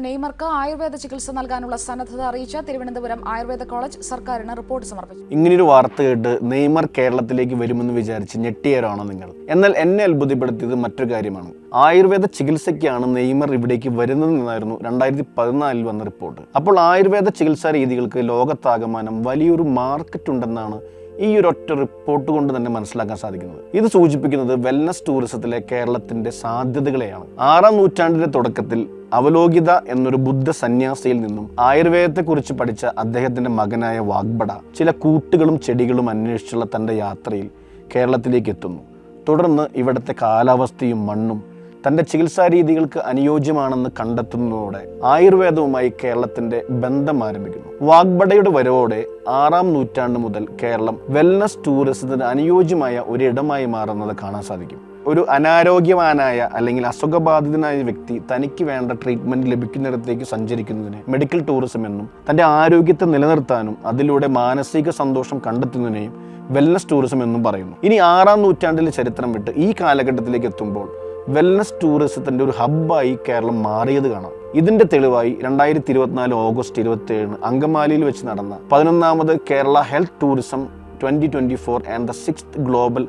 നെയ്മർക്ക് ആയുർവേദ ചികിത്സ നൽകാനുള്ള സന്നദ്ധത അറിയിച്ച തിരുവനന്തപുരം ആയുർവേദ കോളേജ് സർക്കാരിന് റിപ്പോർട്ട് സമർപ്പിച്ചു. ഇങ്ങനൊരു വാർത്ത കേട്ട് നെയ്മർ കേരളത്തിലേക്ക് വരുമെന്ന് വിചാരിച്ച് ഞെട്ടിയവരാണോ നിങ്ങൾ? എന്നാൽ എന്നെ അത്ഭുതപ്പെടുത്തിയത് മറ്റൊരു കാര്യമാണ്. ആയുർവേദ ചികിത്സയ്ക്കാണ് നെയ്മർ ഇവിടേക്ക് വരുന്നതെന്നായിരുന്നു 2014 വന്ന റിപ്പോർട്ട്. അപ്പോൾ ആയുർവേദ ചികിത്സാ രീതികൾക്ക് ലോകത്താകമാനം വലിയൊരു മാർക്കറ്റ് ഉണ്ടെന്നാണ് ഈ ഒരൊറ്റ റിപ്പോർട്ട് കൊണ്ട് തന്നെ മനസ്സിലാക്കാൻ സാധിക്കുന്നത്. ഇത് സൂചിപ്പിക്കുന്നത് വെൽനസ് ടൂറിസത്തിലെ കേരളത്തിന്റെ സാധ്യതകളെയാണ്. 6-ാം നൂറ്റാണ്ടിന്റെ തുടക്കത്തിൽ അവലോകിത എന്നൊരു ബുദ്ധ സന്യാസിയിൽ നിന്നും ആയുർവേദത്തെക്കുറിച്ച് പഠിച്ച അദ്ദേഹത്തിന്റെ മകനായ വാഗ്ബട ചില കൂട്ടുകളും ചെടികളും അന്വേഷിച്ചുള്ള തന്റെ യാത്രയിൽ കേരളത്തിലേക്ക് എത്തുന്നു. തുടർന്ന് ഇവിടുത്തെ കാലാവസ്ഥയും മണ്ണും തൻ്റെ ചികിത്സാ രീതികൾക്ക് അനുയോജ്യമാണെന്ന് കണ്ടെത്തുന്നതോടെ ആയുർവേദവുമായി കേരളത്തിന്റെ ബന്ധം ആരംഭിക്കുന്നു. വാഗ്ബടയുടെ വരവോടെ 6-ാം നൂറ്റാണ്ട് മുതൽ കേരളം വെൽനസ് ടൂറിസത്തിന് അനുയോജ്യമായ ഒരിടമായി മാറുന്നത് കാണാൻ സാധിക്കും. ഒരു അനാരോഗ്യവാനായ അല്ലെങ്കിൽ അസുഖബാധിതനായ വ്യക്തി തനിക്ക് വേണ്ട ട്രീറ്റ്മെന്റ് ലഭിക്കുന്നിടത്തേക്ക് സഞ്ചരിക്കുന്നതിന് മെഡിക്കൽ ടൂറിസം എന്നും തൻ്റെ ആരോഗ്യത്തെ നിലനിർത്താനും അതിലൂടെ മാനസിക സന്തോഷം കണ്ടെത്തുന്നതിനെയും വെൽനസ് ടൂറിസം എന്നും പറയുന്നു. ഇനി 6-ാം നൂറ്റാണ്ടിലെ ചരിത്രം വിട്ട് ഈ കാലഘട്ടത്തിലേക്ക് എത്തുമ്പോൾ വെൽനസ് ടൂറിസത്തിൻ്റെ ഒരു ഹബ്ബായി കേരളം മാറിയത് കാണാം. ഇതിൻ്റെ തെളിവായി 2024 ഓഗസ്റ്റ് 27 അങ്കമാലിയിൽ വെച്ച് നടന്ന 11ാമത് Kerala health tourism 2024 and the 6th global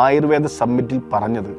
Ayurveda സമ്മിറ്റിൽ പറഞ്ഞത്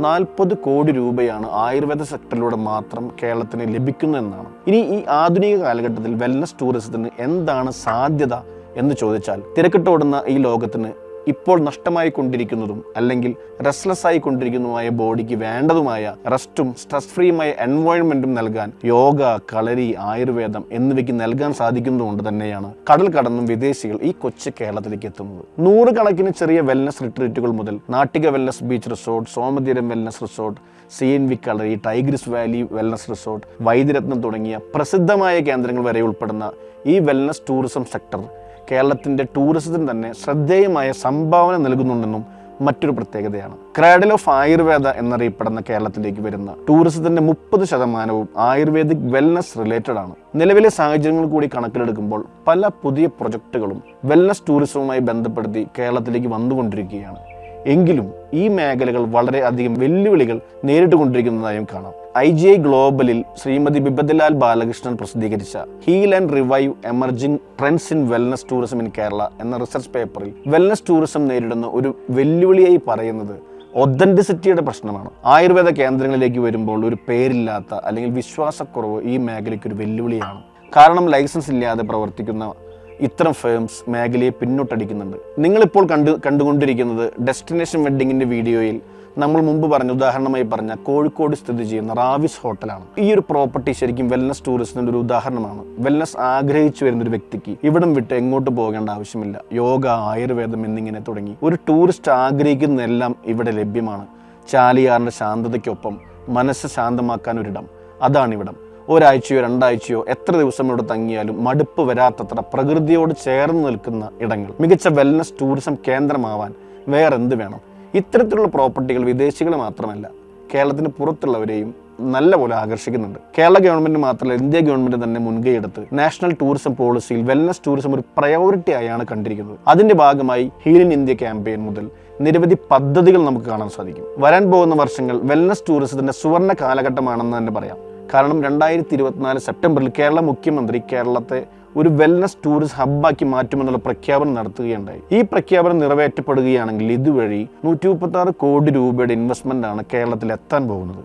40 കോടി രൂപയാണ് ആയുർവേദ സെക്ടറിലൂടെ മാത്രം കേരളത്തിന് ലഭിക്കുന്നതെന്നാണ്. ഇനി ഈ ആധുനിക കാലഘട്ടത്തിൽ വെൽനസ് ടൂറിസത്തിന് എന്താണ് സാധ്യത എന്ന് ചോദിച്ചാൽ, തിരക്കിട്ടോടുന്ന ഈ ലോകത്തിന് ഇപ്പോൾ നഷ്ടമായി കൊണ്ടിരിക്കുന്നതും അല്ലെങ്കിൽ റെസ്റ്റ്ലെസ് ആയി കൊണ്ടിരിക്കുന്നതുമായ ബോഡിക്ക് വേണ്ടതുമായ റെസ്റ്റും സ്ട്രെസ് ഫ്രീയുമായ എൻവയോൺമെന്റും നൽകാൻ യോഗ, കളരി, ആയുർവേദം എന്നിവയ്ക്ക് നൽകാൻ സാധിക്കുന്നതുകൊണ്ട് തന്നെയാണ് കടൽ കടന്നും വിദേശികൾ ഈ കൊച്ചു കേരളത്തിലേക്ക് എത്തുന്നത്. 100 കണക്കിന് ചെറിയ വെൽനസ് റിട്രീറ്റുകൾ മുതൽ Nattika wellness beach resort, Somatheeram wellness resort, CNV Kalari, Tigris valley wellness resort, Vaidyaratnam തുടങ്ങിയ പ്രസിദ്ധമായ കേന്ദ്രങ്ങൾ വരെ ഉൾപ്പെടുന്ന ഈ വെൽനസ് ടൂറിസം സെക്ടർ കേരളത്തിൻ്റെ ടൂറിസത്തിന് തന്നെ ശ്രദ്ധേയമായ സംഭാവന നൽകുന്നുണ്ടെന്നും മറ്റൊരു പ്രത്യേകതയാണ്. ക്രാഡിൽ ഓഫ് ആയുർവേദ എന്നറിയപ്പെടുന്ന കേരളത്തിലേക്ക് വരുന്ന ടൂറിസത്തിൻ്റെ 30% ആയുർവേദിക് വെൽനസ് റിലേറ്റഡ് ആണ്. നിലവിലെ സാഹചര്യങ്ങൾ കൂടി കണക്കിലെടുക്കുമ്പോൾ പല പുതിയ പ്രൊജക്റ്റുകളും വെൽനസ് ടൂറിസവുമായി ബന്ധപ്പെടുത്തി കേരളത്തിലേക്ക് വന്നുകൊണ്ടിരിക്കുകയാണ്. എങ്കിലും ഈ മേഖലകൾ വളരെയധികം വെല്ലുവിളികൾ നേരിട്ടുകൊണ്ടിരിക്കുന്നതായും കാണാം. IGI ഗ്ലോബലിൽ ശ്രീമതി ബിബദ്ലാൽ ബാലകൃഷ്ണൻ പ്രസിദ്ധീകരിച്ച heal and revive emerging trends in wellness tourism in Kerala എന്ന റിസർച്ച് പേപ്പറിൽ വെൽനസ് ടൂറിസം നേരിടുന്ന ഒരു വെല്ലുവിളിയായി പറയുന്നത് ഒതന്റിസിറ്റിയുടെ പ്രശ്നമാണ്. ആയുർവേദ കേന്ദ്രങ്ങളിലേക്ക് വരുമ്പോൾ ഒരു പേരില്ലാത്ത അല്ലെങ്കിൽ വിശ്വാസക്കുറവ് ഈ മേഖലയ്ക്ക് ഒരു വെല്ലുവിളിയാണ്. കാരണം ലൈസൻസ് ഇല്ലാതെ പ്രവർത്തിക്കുന്ന ഇത്തരം ഫേംസ് മേഖലയെ പിന്നോട്ടടിക്കുന്നുണ്ട്. നിങ്ങളിപ്പോൾ കണ്ടുകൊണ്ടിരിക്കുന്നത് ഡെസ്റ്റിനേഷൻ വെഡ്ഡിങ്ങിൻ്റെ വീഡിയോയിൽ നമ്മൾ മുമ്പ് ഉദാഹരണമായി പറഞ്ഞ കോഴിക്കോട് സ്ഥിതി ചെയ്യുന്ന റാവിസ് ഹോട്ടലാണ്. ഈ ഒരു പ്രോപ്പർട്ടി ശരിക്കും വെൽനസ് ടൂറിസത്തിൻ്റെ ഒരു ഉദാഹരണമാണ്. വെൽനസ് ആഗ്രഹിച്ചു വരുന്നൊരു വ്യക്തിക്ക് ഇവിടം വിട്ട് എങ്ങോട്ട് പോകേണ്ട ആവശ്യമില്ല. യോഗ, ആയുർവേദം എന്നിങ്ങനെ തുടങ്ങി ഒരു ടൂറിസ്റ്റ് ആഗ്രഹിക്കുന്നതെല്ലാം ഇവിടെ ലഭ്യമാണ്. ചാലിയാറിൻ്റെ ശാന്തതയ്ക്കൊപ്പം മനസ്സ് ശാന്തമാക്കാൻ ഒരിടം, അതാണിവിടം. ഒരാഴ്ചയോ 2 ആഴ്ചയോ എത്ര ദിവസം ഇവിടെ തങ്ങിയാലും മടുപ്പ് വരാത്തത്ര പ്രകൃതിയോട് ചേർന്ന് നിൽക്കുന്ന ഇടങ്ങൾ. മികച്ച വെൽനസ് ടൂറിസം കേന്ദ്രമാവാൻ വേറെന്ത് വേണം? ഇത്തരത്തിലുള്ള പ്രോപ്പർട്ടികൾ വിദേശികൾ മാത്രമല്ല കേരളത്തിന് പുറത്തുള്ളവരെയും നല്ലപോലെ ആകർഷിക്കുന്നുണ്ട്. കേരള ഗവൺമെന്റ് മാത്രമല്ല, ഇന്ത്യ ഗവൺമെന്റ് തന്നെ മുൻകൈയെടുത്ത് നാഷണൽ ടൂറിസം പോളിസിയിൽ വെൽനസ് ടൂറിസം ഒരു പ്രയോറിറ്റി ആയാണ് കണ്ടിരിക്കുന്നത്. അതിന്റെ ഭാഗമായി ഹീൽ ഇൻ ഇന്ത്യ ക്യാമ്പയിൻ മുതൽ നിരവധി പദ്ധതികൾ നമുക്ക് കാണാൻ സാധിക്കും. വരാൻ പോകുന്ന വർഷങ്ങൾ വെൽനസ് ടൂറിസത്തിന്റെ സുവർണ്ണ കാലഘട്ടമാണെന്ന് തന്നെ പറയാം. കാരണം 2024 സെപ്റ്റംബറിൽ കേരള മുഖ്യമന്ത്രി കേരളത്തെ ഒരു വെൽനസ് ടൂറിസ്റ്റ് ഹബ്ബാക്കി മാറ്റുമെന്നുള്ള പ്രഖ്യാപനം നടത്തുകയുണ്ടായി. ഈ പ്രഖ്യാപനം നിറവേറ്റപ്പെടുകയാണെങ്കിൽ ഇതുവഴി 136 കോടി രൂപയുടെ ഇൻവെസ്റ്റ്മെന്റ് ആണ് കേരളത്തിൽ എത്താൻ പോകുന്നത്.